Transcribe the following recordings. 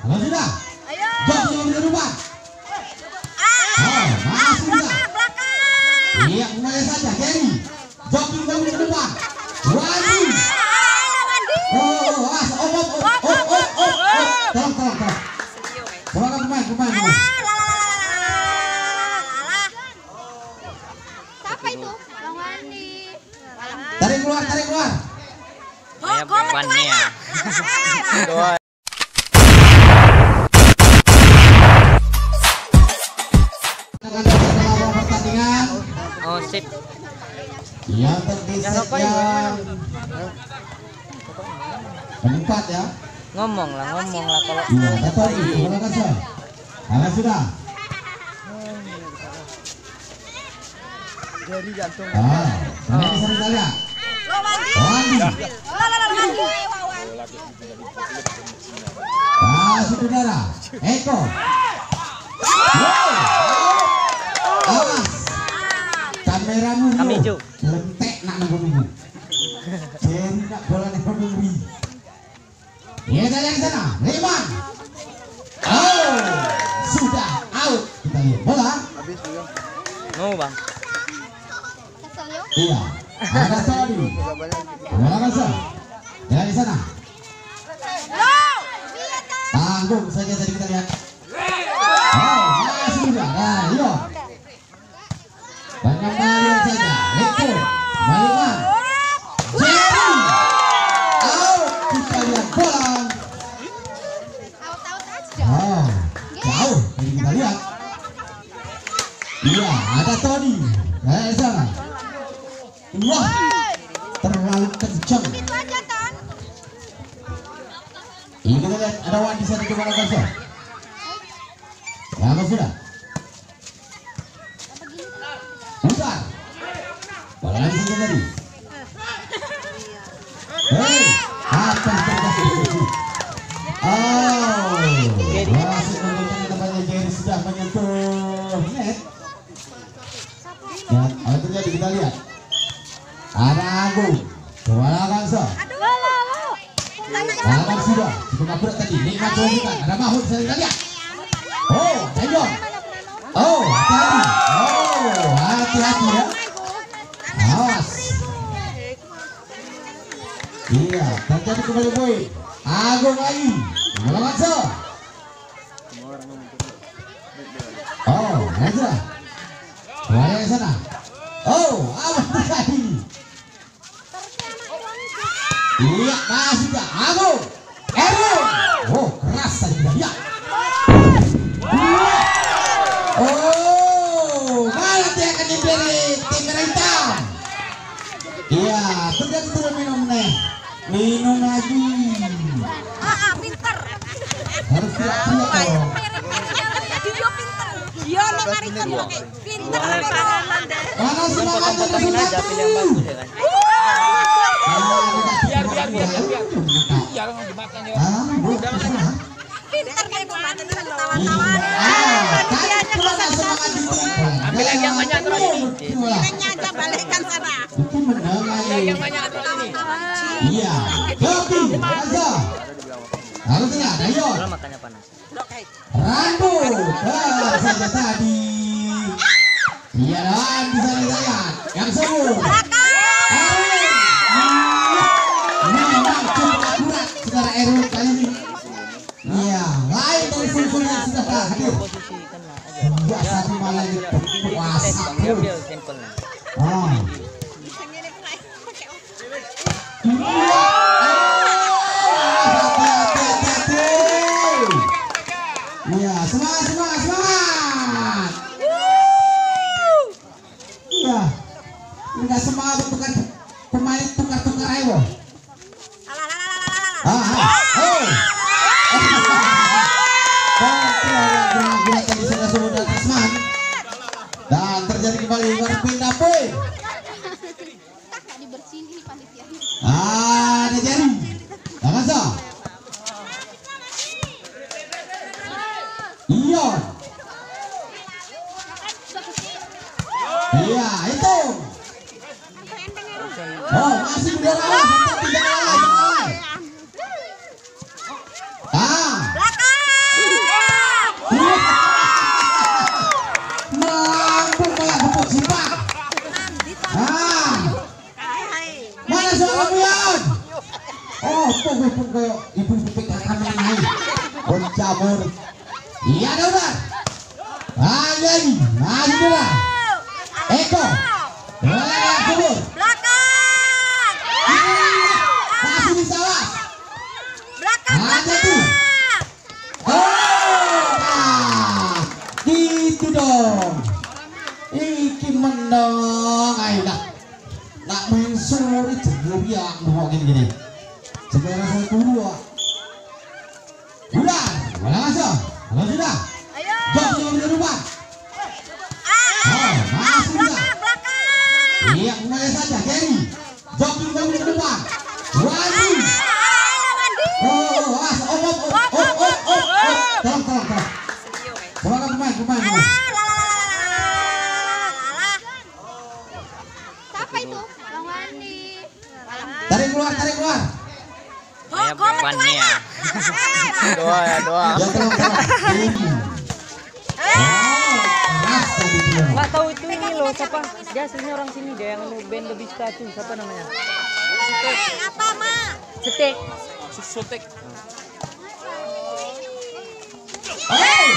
Kalau sudah, jok yang berubah. Masih muda. Iya, mulai saja, Jerry. Jogging yang berubah. Wadi. Tolong. Tolong pemain. Siapa itu? Bang Wandi. Tarik keluar. Bebannya ya. Pertandingan. Oh sip. Yang tergeser yang keempat ya. Ngomong lah kalau. Iya, Tatori, terima kasih. Karena sudah. Jadi jantung. Ini bisa kita lihat. Wandi. Saudara. Eko. Awas. Kameramu Kamijo. lentek nak nunggu. Jadi nak bola nih nunggu. Iya dari yang sana, Leman. Sudah out. Kita lihat bola. Habis belum? Mau bang. Iya. Ada tadi. Bola kasar. Dari sana. Tanggung saja tadi kita lihat. Masih muda. Iya. Dan kembali saja. Leko. Balikan. Jerry. Out. Kita lihat bola. Jauh. Jadi kita lihat. Iya. Ada Tony. Dari sana. Wah. Terlalu kencang. Ini kita lihat ada Wan di sana di bola kasar. Lama sudah. Bentar. Bola lagi saja tadi. Hei, apa terjadi? Wasit memberikan tempatnya Jerry sudah menyentuh net. Dan apa terjadi kita lihat. Ada Agung. Bola kasar. Lawan sudah cukup akurat tadi. Nikmat bukan. Ada Mahmud saya lihat. Tengok. Hati-hati ya. Awas. Iya, terjadi kembali poin. Agung lagi. Melawan so. Aja. Bola di sana. Awas terjadi. Iya, masih tidak. Agung. Keras tadi kita lihat. Malah dia akan diberi tim merah hitam. Iya, terjadi turun minum nih. Minum lagi. Pinter. Harus tidak dong. Dia pinter. Dia lo karikan pinter. Mana semangatnya dari aja pilih yang bagus ya kan. Biar dimakan ya. Pinter kayak pembantu dengan tawa-tawa. Ambil lagi yang banyak terus ini. Piringnya aja balikkan sana. Itu mendengar Yang banyak terus ini. Iya. Kopi. Aja. Lalu tengah. Ayo. Kalau makannya panas. Rambut. Saja tadi. Iya dan bisa dilihat. Yang sembuh. Memang cukup akurat saudara Erwin kali ini. Iya, lain dari full yang sudah hadir. Posisi kena aja. Biasa di malah puasa. Dia simpelnya. Iya, semangat. Iya, enggak semangat untuk pemain tukar-tukar ayo. Dan terjadi kembali berpindah poin. Ada Jerry. Tangan so. Ion. Iya itu. Masih berdua. Tidak pun kayak ibu PKK mengenai Boncamur. Iya udah. Lagi maju bola. Eko. Bola kabur. Belakang. Masih bisa was. Belakang. Ada tuh. Oh, gitu dong. Iki menang, ayo dah. Nak main sore cegeria mau gini. Segera 1-2. Udah, mana masuk? Kalau sudah. Ayo. Jok yang di rumah. Oh, masih bisa. Belakang. Iya, mulai saja, Jerry. Jok yang di rumah. Wadi. Oh, tolong. Semangat pemain. Siapa itu? Bang Wandi. Tarik keluar. Saya bebannya ya. Doa ya, doa. Ya, tolong. Oh, keras tadi dia. Nggak tahu itu ini loh, siapa? Dia aslinya orang sini, dia yang band lebih tuh, siapa namanya? Apa, Mak? Setek. Susutek. Hey!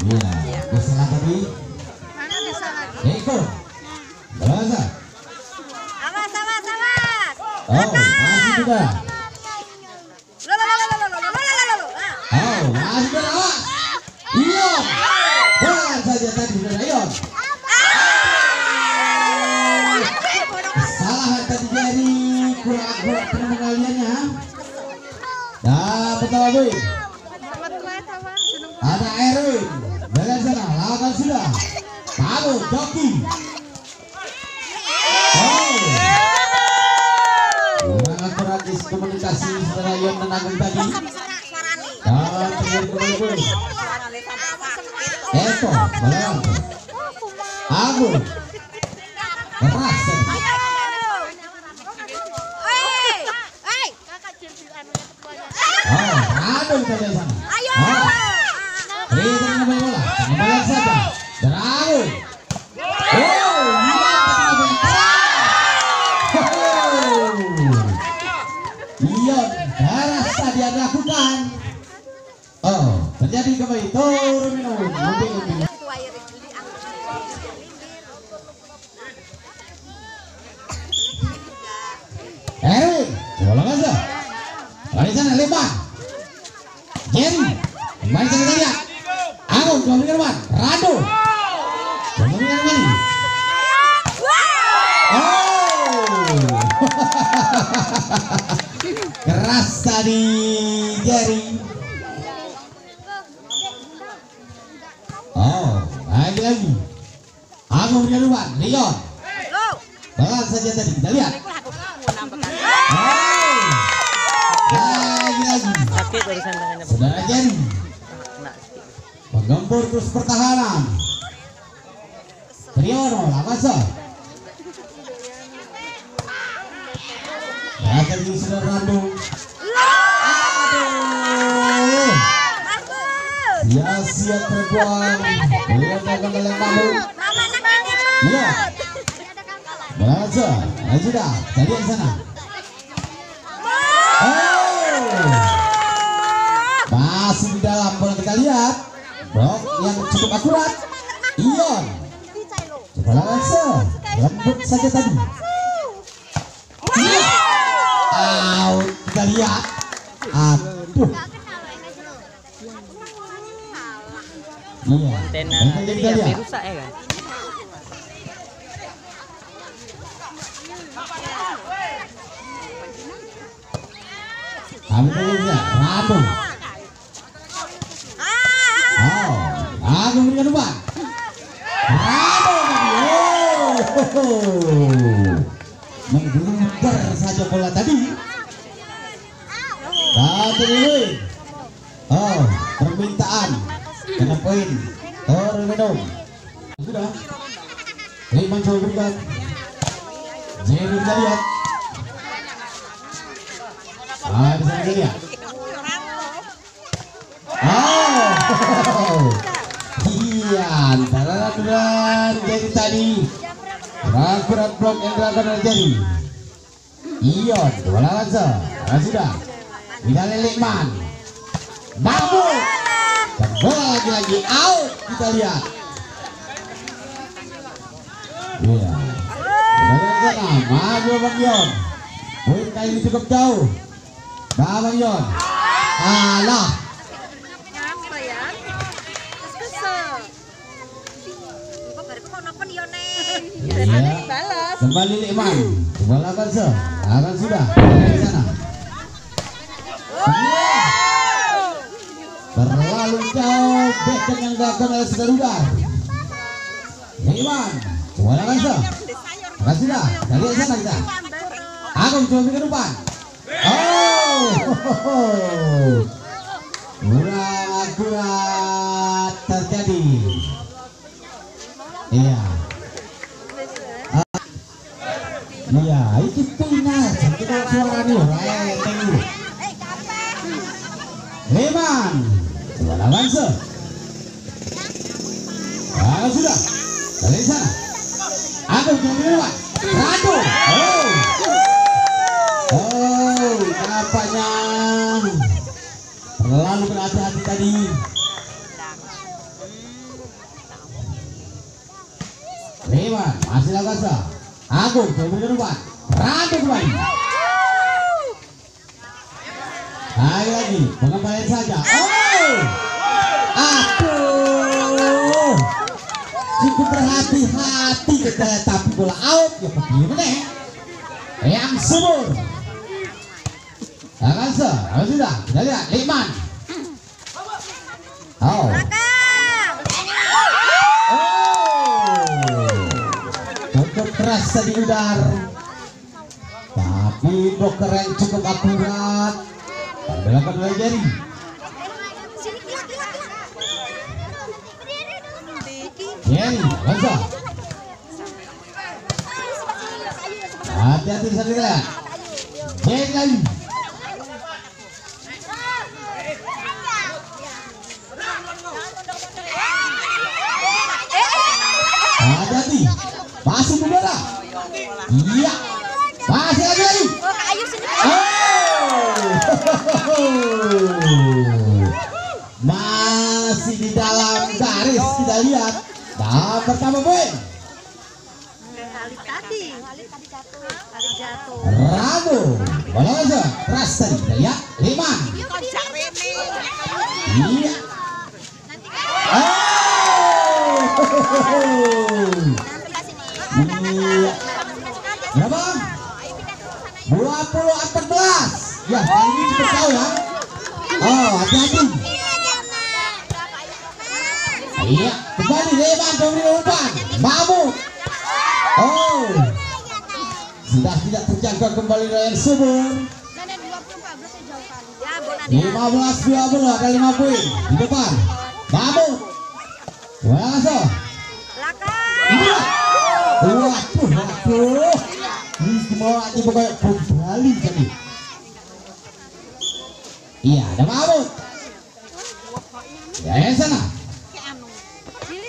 Iya, bisa tadi. Mana bisa lagi? Eko. Berasa. Awas. Oh, masih juga. Oh, masih juga. Awas. Ion. Bola saja tadi sudah Ion. Kesalahan tadi dari kurang pengendaliannya. Nah, pertama boy. Ada Erwin. Dari sana, lawan sudah. Kamu joki. Oh. Kurang akuratis komunikasi saudara Ion dan Agung tadi. Dan terjadi kembali. Eko, melawan. Agung. Keras. Oh, aduh dari sana. Oh. Reader kembali bola. Kembali saja. Dan Agung. Oh, Ion darah dia lakukan. Oh, terjadi kembali turun minum. Erwin, bola masuk. Dari sana lebar. Jerry, kembali kita lihat. Agung kembali ke depan. Rado. Kembali kembali. Oh. Keras tadi Jerry. Oh, lagi. Agung punya luar, Leon. Balas saja tadi kita lihat. Oh, lagi. Sakit urusan tangannya. Saudara Jerry. Kena sakit. Penggempur terus pertahanan. Triyono, Lamaso. Ya, tadi sudah Rando. Aduh. Sia-sia terbuang. Lihat akan melengkamu. Iya. Berasa. Sudah. Tadi yang sana. Oh. Masih di dalam bola kita lihat. Blok yang cukup akurat. Ion. Coba langsung. Lembut saja tadi. Iya. Out. Kita lihat. Aduh. Iya. Antena Dan jadi kita ya lihat. rusak ya kan? Kami lihat. Rado. Oh, Agung berikan depan. Rado tadi. Oh, menggelumpar saja bola tadi. Tadi oh, permintaan kena poin. Minum. Sudah. Liman coba berikan. Jerry kita lihat. Bisa dilihat. Oh, iya, antara jadi tadi Akurat blok yang dilakukan oleh Jerry. Ion bola langsung sudah tidak Lekman mampu dan bola lagi-lagi out. Kita lihat iya sana maju Bang Ion. Poin kali ini cukup jauh. Bang Ion alah Apa ya? Kesel. Kok baru kok nonton Yone. iya Balas. kembali Lekman bola langsung akan sudah dari sana. Terlalu jauh backhand yang dilakukan oleh Segarudar. Lekman bola langsung akan sudah dari sana kita. Agung coba ke depan. Oh, kurang akurat terjadi. Iya. Iya, itu tunas. Kita suara nih, tengok. Leman, bola langsung. Ah sudah, dari sana. Agung coba ke depan. Radu. Oh, nampaknya terlalu berhati-hati tadi. Leman masih lakukan. Agung coba ke depan. Radu kembali. Ayo lagi, pengembalian saja. Oh, aduh, cukup berhati-hati kita, tapi bola out ya begini yang subur. Akan sudah, kita lihat Lekman. Oh. Cukup keras tadi Udar, tapi bloker yang cukup akurat dilakukan oleh Jerry. Jerry, langsung. Hati-hati saudara. Jerry lagi. Hati-hati. Masuk bola. Iya. Masih lagi. Masih di dalam garis kita lihat. Dan pertama poin. Rabu. Bola langsung. Keras tadi kita lihat. Lekman. Iya. Iya. Berapa? 20-14. Ya, kali ini cukup jauh ya. Oh, hati-hati. Iya, kembali Lekman dari umpan. Mahmud. Oh, sudah tidak terjaga kembali Ryan Subur. 15-20 ada 5 poin di depan. Mahmud. Langsung. Iya. Waduh. Ini semua tipe kayak Bali tadi. Iya, ada Mahmud. Ya, yang sana.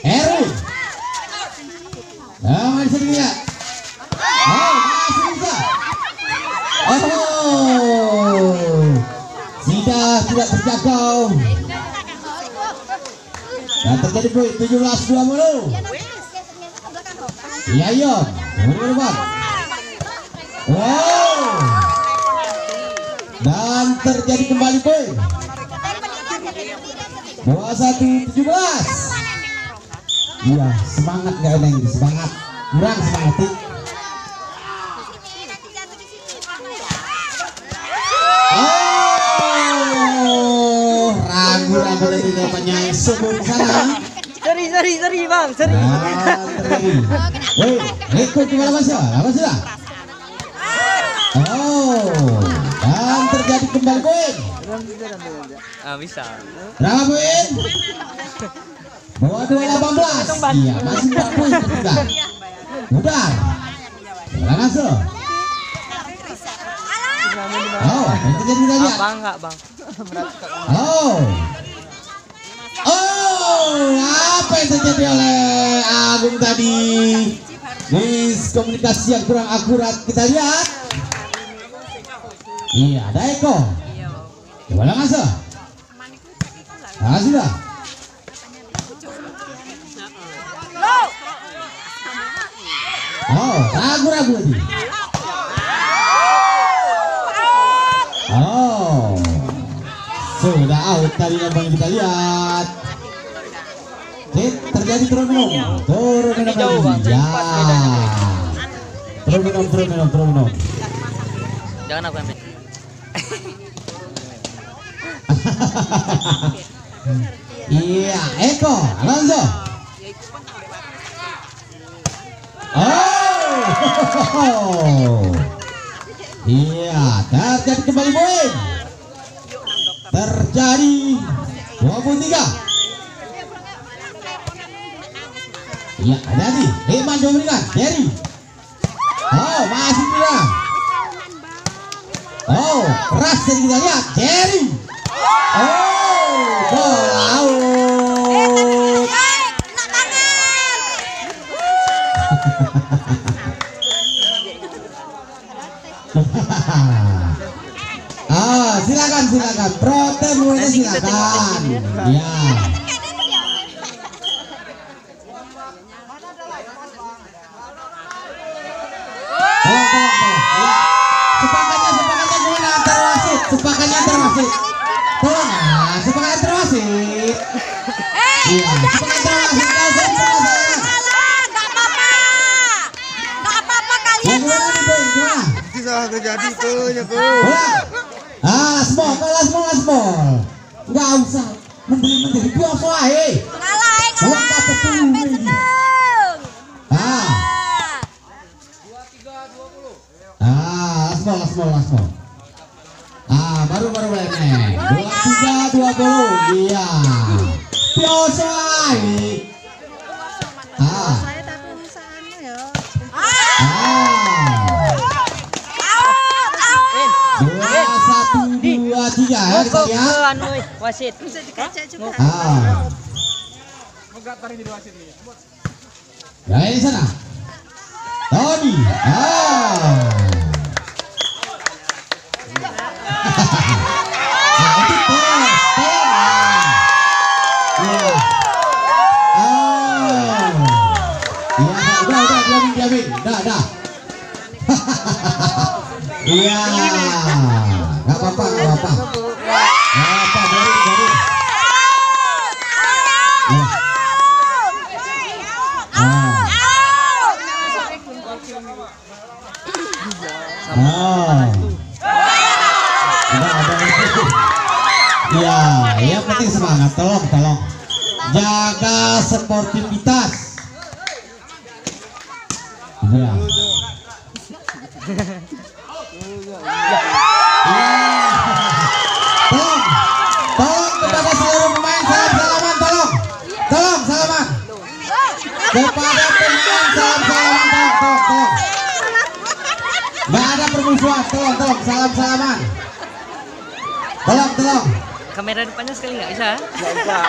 Erwin. Nah, masih lihat. Oh, masih bisa. Oh, tidak terjangkau. Dan terjadi poin 17-20. Iya, Ion. Wow. Dan terjadi kembali poin. 21-17. Iya, semangat gak ada yang semangat. Kurang semangat. Oh, ragu-ragu dari depannya Subur sana. Sorry bang, sorry. Woi, ikut ke bola masuk, apa sudah? Oh, dan terjadi kembali poin. Bisa. Berapa poin? 22-18. Iya, masih 4 poin tertinggal. Mudah. Bola masuk. Oh, yang terjadi tadi. Bang enggak bang. Oh, apa yang terjadi oleh Agung tadi? Miskomunikasi yang kurang akurat, kita lihat. Iya, ada Eko. Coba langsung. Nah, sudah. Oh, ragu-ragu lagi. Oh, sudah out tadi yang kita lihat. Terjadi turun minum. Jauh, Bang. Ya. Pas bedanya. Turun minum. Jangan aku ambil. Iya, Eko, Alonso. Oh, iya, terjadi kembali poin. Terjadi 23. Iya, hati-hati. Iman coba berikan, Jerry. Oh, masih tidak. Oh, keras jadi kita lihat, Jerry. Oh, bola out. Silakan. Protes mulai silakan. Ya. Sepakatnya gimana antar wasit? Sepakatnya antar wasit. Tolong ya, sepakatnya antar wasit. Iya, sepakatnya antar wasit. Nggak apa-apa kalian. Gimana? Bisa terjadi tuh. Last ball. Nggak usah mendiri biasa wae. Ngalah. Dapat Seneng. Last ball. Baru ini. 23-20. Iya. Biasa wae. Saya takut sana ya. 2-1-2-3 ya kita lihat. Wasit. Bisa dikacak juga. Ya ini sana. Tony. Itu tes. Iya. Diamin. Dah. Iya. Enggak apa-apa. Garing. Iya, yang penting semangat. Tolong. Jaga sportivitas. Iya. Tolong kepada seluruh pemain salaman. Tolong salaman. Kepada pemain salaman. Nggak ada permusuhan. Tolong salaman. Tolong. Kamera depannya sekali nggak bisa? Nggak bisa.